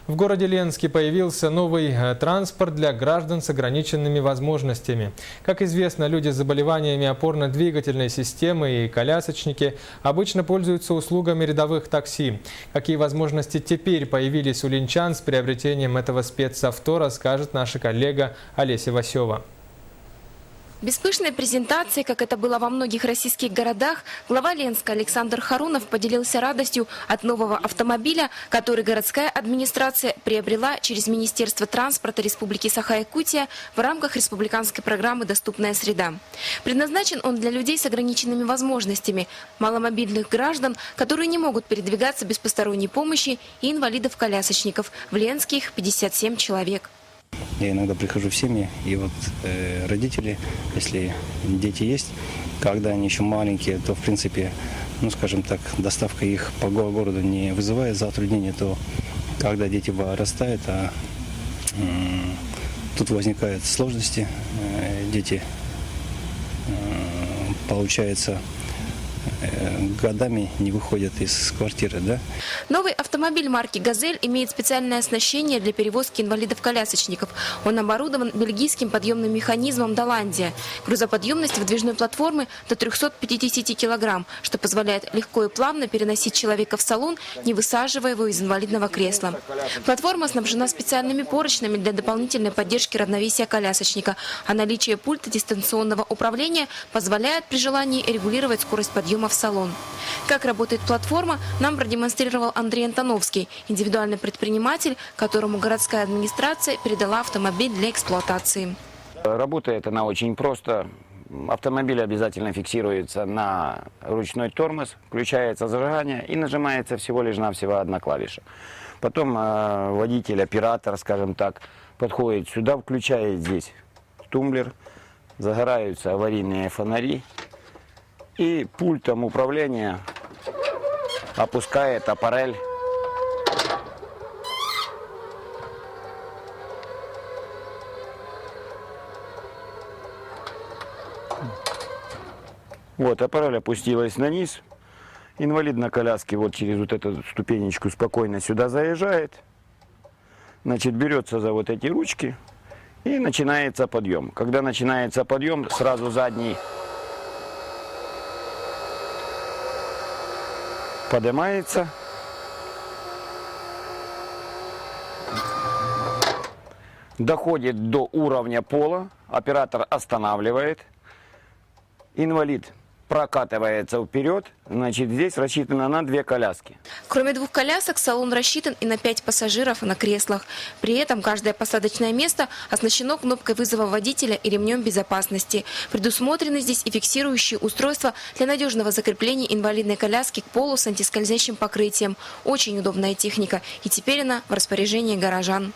В городе Ленске появился новый транспорт для граждан с ограниченными возможностями. Как известно, люди с заболеваниями опорно-двигательной системы и колясочники обычно пользуются услугами рядовых такси. Какие возможности теперь появились у ленчан с приобретением этого спецавто, расскажет наша коллега Олеся Васева. Без пышной презентации, как это было во многих российских городах, глава Ленска Александр Харунов поделился радостью от нового автомобиля, который городская администрация приобрела через Министерство транспорта Республики Саха-Якутия в рамках республиканской программы «Доступная среда». Предназначен он для людей с ограниченными возможностями, маломобильных граждан, которые не могут передвигаться без посторонней помощи, и инвалидов-колясочников. В Ленске их 57 человек. Я иногда прихожу в семьи, и вот родители, если дети есть, когда они еще маленькие, то в принципе, ну скажем так, доставка их по городу не вызывает затруднения, то когда дети вырастают, тут возникают сложности, дети, получается, годами не выходят из квартиры, да? Новый автомобиль марки «Газель» имеет специальное оснащение для перевозки инвалидов-колясочников. Он оборудован бельгийским подъемным механизмом «Доландия». Грузоподъемность выдвижной платформы до 350 килограмм, что позволяет легко и плавно переносить человека в салон, не высаживая его из инвалидного кресла. Платформа снабжена специальными поручнями для дополнительной поддержки равновесия колясочника, а наличие пульта дистанционного управления позволяет при желании регулировать скорость подъема в салон. Как работает платформа, нам продемонстрировал Андрей Антоновский, индивидуальный предприниматель, которому городская администрация передала автомобиль для эксплуатации. Работает она очень просто. Автомобиль обязательно фиксируется на ручной тормоз, включается зажигание и нажимается всего лишь навсего одна клавиша. Потом водитель, оператор, скажем так, подходит сюда, включает здесь тумблер, загораются аварийные фонари. И пультом управления опускает аппарель. Вот, аппарель опустилась на низ. Инвалид на коляске вот через вот эту ступенечку спокойно сюда заезжает. Значит, берется за вот эти ручки и начинается подъем. Когда начинается подъем, сразу задний поднимается, доходит до уровня пола, оператор останавливает, инвалид прокатывается вперед, значит, здесь рассчитано на 2 коляски. Кроме 2 колясок, салон рассчитан и на 5 пассажиров на креслах. При этом каждое посадочное место оснащено кнопкой вызова водителя и ремнем безопасности. Предусмотрены здесь и фиксирующие устройства для надежного закрепления инвалидной коляски к полу с антискользящим покрытием. Очень удобная техника, и теперь она в распоряжении горожан.